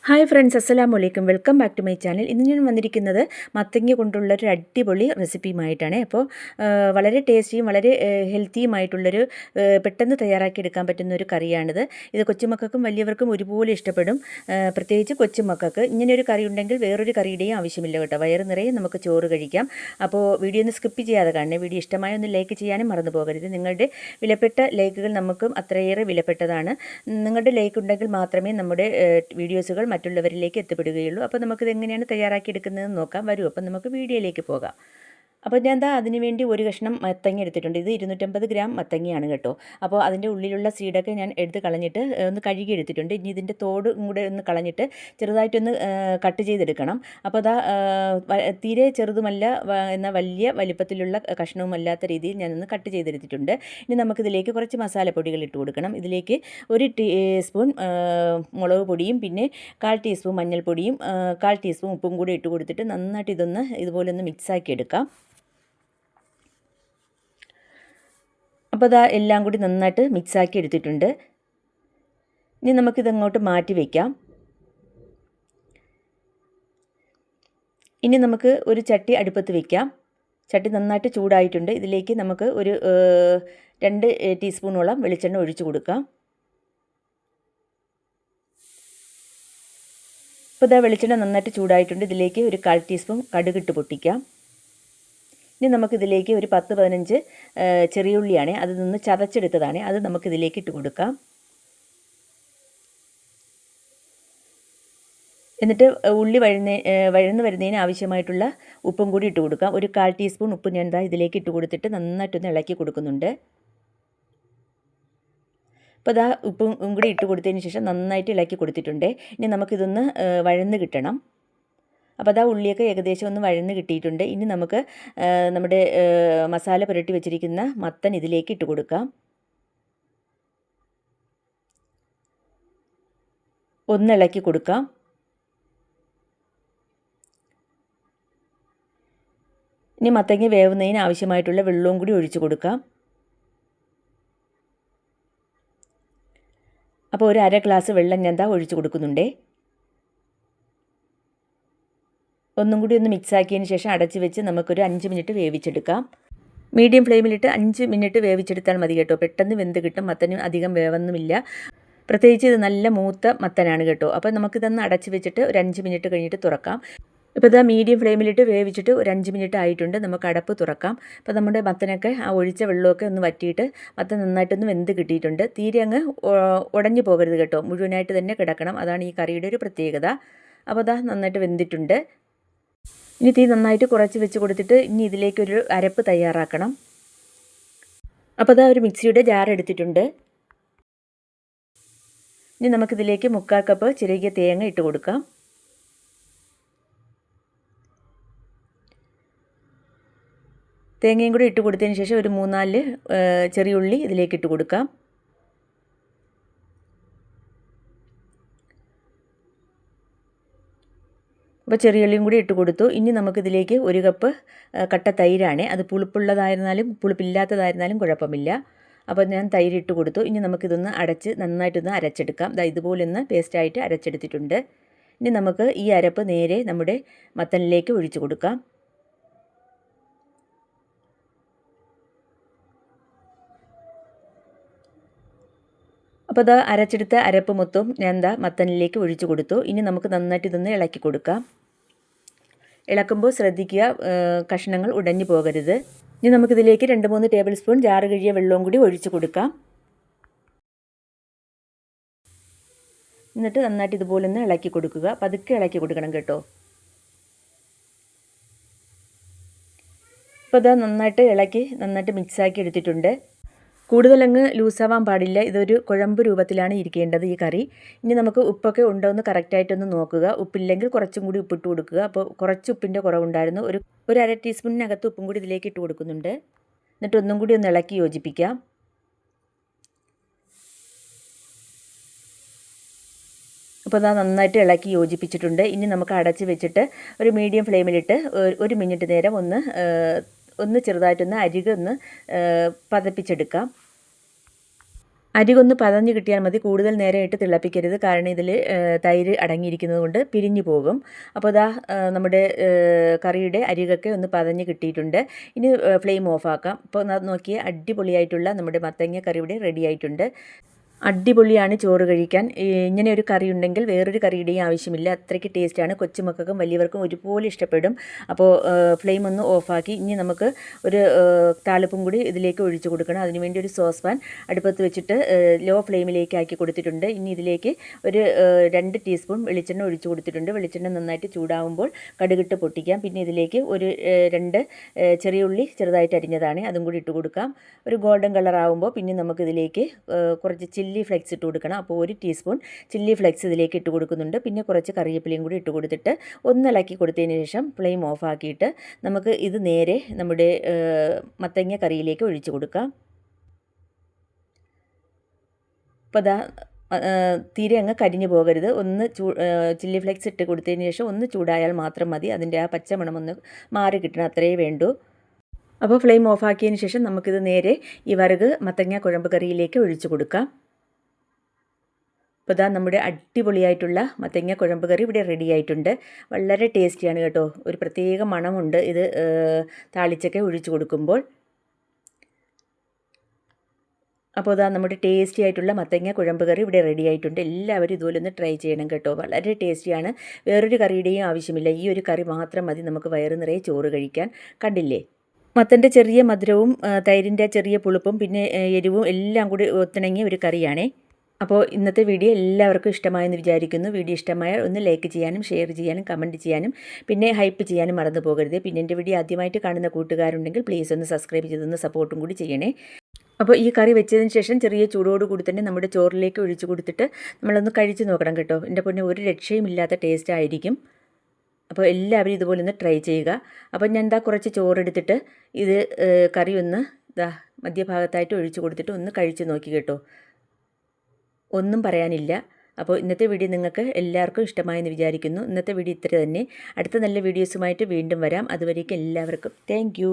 Hi friends, അസ്സലാമു അലൈക്കും. Welcome back to my channel. ഇന്ന് ഞാൻ വന്നിരിക്കുന്നത് മത്തങ്ങ കൊണ്ടുള്ളൊരു അടിപൊളി റെസിപ്പിയുമായിട്ടാണ്. അപ്പോൾ വളരെ ടേസ്റ്റിയും വളരെ ഹെൽത്തിയുമായിട്ടുള്ളൊരു പെട്ടെന്ന് തയ്യാറാക്കിയെടുക്കാൻ പറ്റുന്ന ഒരു കറിയാണിത്. ഇത് കൊച്ചുമക്കൾക്കും വലിയവർക്കും ഒരുപോലെ ഇഷ്ടപ്പെടും. പ്രത്യേകിച്ച് കൊച്ചുമക്കൾക്ക് ഇങ്ങനെയൊരു കറി ഉണ്ടെങ്കിൽ വേറൊരു കറിയുടെയും ആവശ്യമില്ല കേട്ടോ. വയറ് നിറയെ നമുക്ക് ചോറ് കഴിക്കാം. അപ്പോൾ വീഡിയോ ഒന്ന് സ്കിപ്പ് ചെയ്യാതെ കാണണേ. വീഡിയോ ഇഷ്ടമായ ഒന്ന് ലൈക്ക് ചെയ്യാനും മറന്നു പോകരുത്. നിങ്ങളുടെ വിലപ്പെട്ട ലൈക്കുകൾ നമുക്കും അത്രയേറെ വിലപ്പെട്ടതാണ്. നിങ്ങളുടെ ലൈക്ക് ഉണ്ടെങ്കിൽ മാത്രമേ നമ്മുടെ വീഡിയോസുകൾ മറ്റുള്ളവരിലേക്ക് എത്തിപ്പെടുകയുള്ളൂ. അപ്പോൾ നമുക്കിത് എങ്ങനെയാണ് തയ്യാറാക്കിയെടുക്കുന്നതെന്ന് നോക്കാം. വരൂ, അപ്പം നമുക്ക് വീഡിയോയിലേക്ക് പോകാം. അപ്പോൾ ഞാൻ അതിന് വേണ്ടി ഒരു കഷ്ണം മത്തങ്ങ എടുത്തിട്ടുണ്ട്. ഇത് 250 ഗ്രാം മത്തങ്ങയാണ് കേട്ടോ. അപ്പോൾ അതിൻ്റെ ഉള്ളിലുള്ള സീഡൊക്കെ ഞാൻ എടുത്ത് കളഞ്ഞിട്ട് ഒന്ന് കഴുകി എടുത്തിട്ടുണ്ട്. ഇനി ഇതിൻ്റെ തോടും കൂടെ ഒന്ന് കളഞ്ഞിട്ട് ചെറുതായിട്ടൊന്ന് കട്ട് ചെയ്തെടുക്കണം. അപ്പോൾ തീരെ ചെറുതുമല്ല എന്നാൽ വലിയ വലിപ്പത്തിലുള്ള കഷ്ണവുമല്ലാത്ത രീതിയിൽ ഞാനൊന്ന് കട്ട് ചെയ്തെടുത്തിട്ടുണ്ട്. ഇനി നമുക്കിതിലേക്ക് കുറച്ച് മസാലപ്പൊടികൾ ഇട്ട് കൊടുക്കണം. ഇതിലേക്ക് 1 ടീസ്പൂൺ മുളക് പൊടിയും പിന്നെ 1/4 ടീസ്പൂൺ മഞ്ഞൾപ്പൊടിയും 1/4 ടീസ്പൂൺ ഉപ്പും കൂടി ഇട്ട് കൊടുത്തിട്ട് നന്നായിട്ട് ഇതുപോലെ ഒന്ന് മിക്സാക്കി എടുക്കാം. അപ്പോൾ എല്ലാം കൂടി നന്നായിട്ട് മിക്സാക്കി എടുത്തിട്ടുണ്ട്. ഇനി നമുക്കിതങ്ങോട്ട് മാറ്റി വയ്ക്കാം. ഇനി നമുക്ക് ഒരു ചട്ടി അടുപ്പത്ത് വയ്ക്കാം. ചട്ടി നന്നായിട്ട് ചൂടായിട്ടുണ്ട്. ഇതിലേക്ക് നമുക്ക് ഒരു 2 ടീസ്പൂണോളം വെളിച്ചെണ്ണ ഒഴിച്ചു കൊടുക്കാം. ഇപ്പോൾ വെളിച്ചെണ്ണ നന്നായിട്ട് ചൂടായിട്ടുണ്ട്. ഇതിലേക്ക് ഒരു 1/4 ടീസ്പൂൺ കടുകിട്ട് പൊട്ടിക്കാം. ഇനി നമുക്കിതിലേക്ക് ഒരു 10-15 ചെറിയ ഉള്ളിയാണ്, അതിൽ നിന്ന് ചതച്ചെടുത്തതാണ്, അത് നമുക്കിതിലേക്ക് ഇട്ട് കൊടുക്കാം. എന്നിട്ട് ഉള്ളി വഴന്ന് വരുന്നതിന് ആവശ്യമായിട്ടുള്ള ഉപ്പും കൂടി ഇട്ട് കൊടുക്കാം. ഒരു 1/4 ടീസ്പൂൺ ഉപ്പ് ഞാൻ ഇതിലേക്ക് ഇട്ട് കൊടുത്തിട്ട് നന്നായിട്ടൊന്ന് ഇളക്കി കൊടുക്കുന്നുണ്ട്. അപ്പോൾ ഉപ്പും കൂടി ഇട്ട് കൊടുത്തതിന് ശേഷം നന്നായിട്ട് ഇളക്കി കൊടുത്തിട്ടുണ്ട്. ഇനി നമുക്കിതൊന്ന് വഴന്ന് കിട്ടണം. അപ്പോൾ ഉള്ളിയൊക്കെ ഏകദേശം ഒന്ന് വഴന്ന് കിട്ടിയിട്ടുണ്ട്. ഇനി നമുക്ക് നമ്മുടെ മസാല പുരട്ടി വെച്ചിരിക്കുന്ന മത്തൻ ഇതിലേക്ക് ഇട്ട് കൊടുക്കാം. ഒന്ന് ഇളക്കി കൊടുക്കാം. ഇനി മത്തങ്ങ വേവുന്നതിന് ആവശ്യമായിട്ടുള്ള വെള്ളവും കൂടി ഒഴിച്ചു കൊടുക്കാം. അപ്പോൾ ഒരു 1/2 ഗ്ലാസ് വെള്ളം ഞാൻ ഒഴിച്ചു കൊടുക്കുന്നുണ്ടേ. ഒന്നും കൂടി ഒന്ന് മിക്സാക്കിയതിന് ശേഷം അടച്ച് വെച്ച് നമുക്കൊരു 5 മിനിറ്റ് വേവിച്ചെടുക്കാം. മീഡിയം ഫ്ലെയിമിലിട്ട് 5 മിനിറ്റ് വേവിച്ചെടുത്താൽ മതി കേട്ടോ. പെട്ടെന്ന് വെന്ത് കിട്ടും. മത്തന് അധികം വേവൊന്നുമില്ല. പ്രത്യേകിച്ച് ഇത് നല്ല മൂത്ത മത്തനാണ് കേട്ടോ. അപ്പോൾ നമുക്കിതൊന്ന് അടച്ച് വെച്ചിട്ട് ഒരു 5 മിനിറ്റ് കഴിഞ്ഞിട്ട് തുറക്കാം. ഇപ്പോൾ മീഡിയം ഫ്ലെയിമിലിട്ട് വേവിച്ചിട്ട് ഒരു 5 മിനിറ്റ് ആയിട്ടുണ്ട്. നമുക്ക് അടപ്പ് തുറക്കാം. അപ്പോൾ നമ്മുടെ മത്തനൊക്കെ ആ ഒഴിച്ച വെള്ളമൊക്കെ ഒന്ന് വറ്റിയിട്ട് മത്തൻ നന്നായിട്ടൊന്ന് വെന്ത് കിട്ടിയിട്ടുണ്ട്. തീരെ അങ്ങ് ഉടഞ്ഞു പോകരുത് കേട്ടോ. മുഴുവനായിട്ട് തന്നെ കിടക്കണം. അതാണ് ഈ കറിയുടെ ഒരു പ്രത്യേകത. അപ്പോൾ നന്നായിട്ട് വെന്തിട്ടുണ്ട്. ഇനി തീ നന്നായിട്ട് കുറച്ച് വെച്ച് കൊടുത്തിട്ട് ഇനി ഇതിലേക്കൊരു അരപ്പ് തയ്യാറാക്കണം. അപ്പോൾ ഒരു മിക്സിയുടെ ജാർ എടുത്തിട്ടുണ്ട്. ഇനി നമുക്കിതിലേക്ക് 3/4 കപ്പ് ചിരകിയ തേങ്ങ ഇട്ട് കൊടുക്കാം. തേങ്ങയും കൂടി ഇട്ട് കൊടുത്തതിന് ശേഷം ഒരു 3-4 ചെറിയ ഉള്ളി ഇതിലേക്ക് ഇട്ട് കൊടുക്കാം. അപ്പോൾ ചെറിയ ഉള്ളിയും കൂടി ഇട്ട് കൊടുത്തു. ഇനി നമുക്കിതിലേക്ക് 1 കപ്പ് കട്ട തൈരാണ്. അത് പുളിപ്പുള്ളതായിരുന്നാലും പുളിപ്പില്ലാത്തതായിരുന്നാലും കുഴപ്പമില്ല. അപ്പോൾ ഞാൻ തൈര് ഇട്ട് കൊടുത്തു. ഇനി നമുക്കിതൊന്ന് അടച്ച് നന്നായിട്ടൊന്ന് അരച്ചെടുക്കാം. ഇതുപോലെ ഒന്ന് പേസ്റ്റായിട്ട് അരച്ചെടുത്തിട്ടുണ്ട്. ഇനി നമുക്ക് ഈ അരപ്പ് നേരെ നമ്മുടെ മത്തനിലേക്ക് ഒഴിച്ചു കൊടുക്കാം. അപ്പോൾ അരച്ചെടുത്ത അരപ്പ് മൊത്തം ഞാൻ മത്തനിലേക്ക് ഒഴിച്ചു കൊടുത്തു. ഇനി നമുക്ക് നന്നായിട്ട് ഇതൊന്ന് ഇളക്കി കൊടുക്കാം. ഇളക്കുമ്പോൾ ശ്രദ്ധിക്കുക, കഷ്ണങ്ങൾ ഉടഞ്ഞു പോകരുത്. ഇനി നമുക്കിതിലേക്ക് 2-3 ടേബിൾ സ്പൂൺ ജാറ് കഴുകിയ വെള്ളവും കൂടി ഒഴിച്ചു കൊടുക്കാം. എന്നിട്ട് നന്നായിട്ട് ഇതുപോലെ ഒന്ന് ഇളക്കി കൊടുക്കുക. പതുക്കെ ഇളക്കി കൊടുക്കണം കേട്ടോ. ഇപ്പോൾ നന്നായിട്ട് ഇളക്കി നന്നായിട്ട് മിക്സാക്കി എടുത്തിട്ടുണ്ട്. കൂടുതലങ്ങ് ലൂസാവാൻ പാടില്ല. ഇതൊരു കുഴമ്പ് രൂപത്തിലാണ് ഇരിക്കേണ്ടത് ഈ കറി. ഇനി നമുക്ക് ഉപ്പൊക്കെ ഉണ്ടോ എന്ന് കറക്റ്റായിട്ടൊന്ന് നോക്കുക. ഉപ്പില്ലെങ്കിൽ കുറച്ചും കൂടി ഉപ്പിട്ട് കൊടുക്കുക. അപ്പോൾ കുറച്ച് ഉപ്പിൻ്റെ കുറവുണ്ടായിരുന്നു. ഒരു 1/2 ടീസ്പൂണിനകത്ത് ഉപ്പും കൂടി ഇതിലേക്ക് ഇട്ട് കൊടുക്കുന്നുണ്ട്. എന്നിട്ട് ഒന്നും കൂടി ഒന്ന് ഇളക്കി യോജിപ്പിക്കാം. അപ്പോൾ നന്നായിട്ട് ഇളക്കി യോജിപ്പിച്ചിട്ടുണ്ട്. ഇനി നമുക്ക് അടച്ച് വെച്ചിട്ട് ഒരു മീഡിയം ഫ്ലെയിമിലിട്ട് 1 മിനിറ്റ് നേരം ഒന്ന് ചെറുതായിട്ടൊന്ന് അരികൊന്ന് പതപ്പിച്ചെടുക്കാം. അരികൊന്ന് പതഞ്ഞ് കിട്ടിയാൽ മതി, കൂടുതൽ നേരമായിട്ട് തിളപ്പിക്കരുത്. കാരണം ഇതിൽ തൈര് അടങ്ങിയിരിക്കുന്നത് കൊണ്ട് പിരിഞ്ഞു പോകും. അപ്പോൾ ഇതാ നമ്മുടെ കറിയുടെ അരികൊക്കെ ഒന്ന് പതഞ്ഞ് കിട്ടിയിട്ടുണ്ട്. ഇനി ഫ്ലെയിം ഓഫാക്കാം. ഇപ്പോൾ നോക്കിയേ, അടിപൊളിയായിട്ടുള്ള നമ്മുടെ മത്തങ്ങ കറി ഇവിടെ റെഡി ആയിട്ടുണ്ട്. അടിപൊളിയാണ് ചോറ് കഴിക്കാൻ. ഇങ്ങനെ ഒരു കറി ഉണ്ടെങ്കിൽ വേറൊരു കറിയുടെയും ആവശ്യമില്ല. അത്രയ്ക്ക് ടേസ്റ്റാണ്. കൊച്ചുമക്കൾക്കും വലിയവർക്കും ഒരുപോലെ ഇഷ്ടപ്പെടും. അപ്പോൾ ഫ്ലെയിം ഒന്ന് ഓഫാക്കി ഇനി നമുക്ക് ഒരു താളിപ്പും കൂടി ഇതിലേക്ക് ഒഴിച്ചു കൊടുക്കണം. അതിനുവേണ്ടി ഒരു സോസ് പാൻ അടുപ്പത്ത് വെച്ചിട്ട് ലോ ഫ്ലെയിമിലേക്ക് ആക്കി കൊടുത്തിട്ടുണ്ട്. ഇനി ഇതിലേക്ക് ഒരു 2 ടീസ്പൂൺ വെളിച്ചെണ്ണ ഒഴിച്ചു കൊടുത്തിട്ടുണ്ട്. വെളിച്ചെണ്ണ നന്നായിട്ട് ചൂടാവുമ്പോൾ കടുകിട്ട് പൊട്ടിക്കാം. പിന്നെ ഇതിലേക്ക് ഒരു 2 ചെറിയ ഉള്ളി ചെറുതായിട്ട് അരിഞ്ഞതാണ്, അതും കൂടി ഇട്ട് കൊടുക്കാം. ഒരു ഗോൾഡൻ കളർ ആകുമ്പോൾ പിന്നെ നമുക്കിതിലേക്ക് കുറച്ച് ചില്ലി ഫ്ലെക്സ് ഇട്ട് കൊടുക്കണം. അപ്പോൾ 1 ടീസ്പൂൺ ചില്ലി ഫ്ലെക്സ് ഇതിലേക്ക് ഇട്ട് കൊടുക്കുന്നുണ്ട്. പിന്നെ കുറച്ച് കറിവേപ്പിലയും കൂടി ഇട്ട് കൊടുത്തിട്ട് ഇളക്കി കൊടുത്തതിന് ശേഷം ഫ്ലെയിം ഓഫ് ആക്കിയിട്ട് നമുക്ക് ഇത് നേരെ നമ്മുടെ മത്തങ്ങ കറിയിലേക്ക് ഒഴിച്ചു കൊടുക്കാം. അപ്പോൾ അതാ തീരെ അങ്ങ് കരിഞ്ഞു പോകരുത്. ചില്ലി ഫ്ലെക്സ് ഇട്ട് കൊടുത്തതിന് ശേഷം ഒന്ന് ചൂടായാൽ മാത്രം മതി. അതിൻ്റെ ആ പച്ചമണം ഒന്ന് മാറി കിട്ടണം, അത്രയേ വേണ്ടൂ. അപ്പോൾ ഫ്ലെയിം ഓഫ് ആക്കിയതിന് ശേഷം നമുക്കിത് നേരെ ഈ വറുക് മത്തങ്ങ കുഴമ്പ് കറിയിലേക്ക് ഒഴിച്ചു കൊടുക്കാം. അപ്പോൾ ഇതാ നമ്മുടെ അടിപൊളിയായിട്ടുള്ള മത്തങ്ങ കുഴമ്പ് കറി ഇവിടെ റെഡി ആയിട്ടുണ്ട്. വളരെ ടേസ്റ്റിയാണ് കേട്ടോ. ഒരു പ്രത്യേക മണമുണ്ട് ഇത് താളിച്ചൊക്കെ ഒഴിച്ചു കൊടുക്കുമ്പോൾ. അപ്പോൾ ഇതാ നമ്മുടെ ടേസ്റ്റി ആയിട്ടുള്ള മത്തങ്ങ കുഴമ്പ് കറി ഇവിടെ റെഡി ആയിട്ടുണ്ട്. എല്ലാവരും ഇതുപോലെ ഒന്ന് ട്രൈ ചെയ്യണം കേട്ടോ. വളരെ ടേസ്റ്റിയാണ്. വേറൊരു കറിയുടെയും ആവശ്യമില്ല. ഈ ഒരു കറി മാത്രം മതി നമുക്ക് വയറ് നിറയെ ചോറ് കഴിക്കാൻ. കണ്ടില്ലേ? മത്തൻ്റെ ചെറിയ മധുരവും തൈരിൻ്റെ ചെറിയ പുളിപ്പും പിന്നെ എരിവും എല്ലാം കൂടി ഒത്തിണങ്ങിയ ഒരു കറിയാണേ. അപ്പോൾ ഇന്നത്തെ വീഡിയോ എല്ലാവർക്കും ഇഷ്ടമായെന്ന് വിചാരിക്കുന്നു. വീഡിയോ ഇഷ്ടമായാൽ ഒന്ന് ലൈക്ക് ചെയ്യാനും ഷെയർ ചെയ്യാനും കമൻറ്റ് ചെയ്യാനും പിന്നെ ഹൈപ്പ് ചെയ്യാനും മറന്നു പോകരുത്. പിന്നെ എൻ്റെ വീഡിയോ ആദ്യമായിട്ട് കാണുന്ന കൂട്ടുകാരുണ്ടെങ്കിൽ പ്ലീസ് ഒന്ന് സബ്സ്ക്രൈബ് ചെയ്തൊന്ന് സപ്പോർട്ടും കൂടി ചെയ്യണേ. അപ്പോൾ ഈ കറി വെച്ചതിന് ശേഷം ചെറിയ ചൂടോട് കൂടി തന്നെ നമ്മുടെ ചോറിലേക്ക് ഒഴിച്ചു കൊടുത്തിട്ട് നമ്മളൊന്ന് കഴിച്ച് നോക്കണം കേട്ടോ. എൻ്റെ പൊന്നെ, ഒരു രക്ഷയുമില്ലാത്ത ടേസ്റ്റ് ആയിരിക്കും. അപ്പോൾ എല്ലാവരും ഇതുപോലെ ഒന്ന് ട്രൈ ചെയ്യുക. അപ്പോൾ ഞാൻ കുറച്ച് ചോറെടുത്തിട്ട് ഇത് കറി ഒന്ന് മധ്യഭാഗത്തായിട്ട് ഒഴിച്ചു കൊടുത്തിട്ട് ഒന്ന് കഴിച്ച് നോക്കി കേട്ടോ. ഒന്നും പറയാനില്ല. അപ്പോൾ ഇന്നത്തെ വീഡിയോ നിങ്ങൾക്ക് എല്ലാവർക്കും ഇഷ്ടമായെന്ന് വിചാരിക്കുന്നു. ഇന്നത്തെ വീഡിയോ ഇത്ര തന്നെ. അടുത്ത നല്ല വീഡിയോസുമായിട്ട് വീണ്ടും വരാം. അതുവരേക്കും എല്ലാവർക്കും താങ്ക്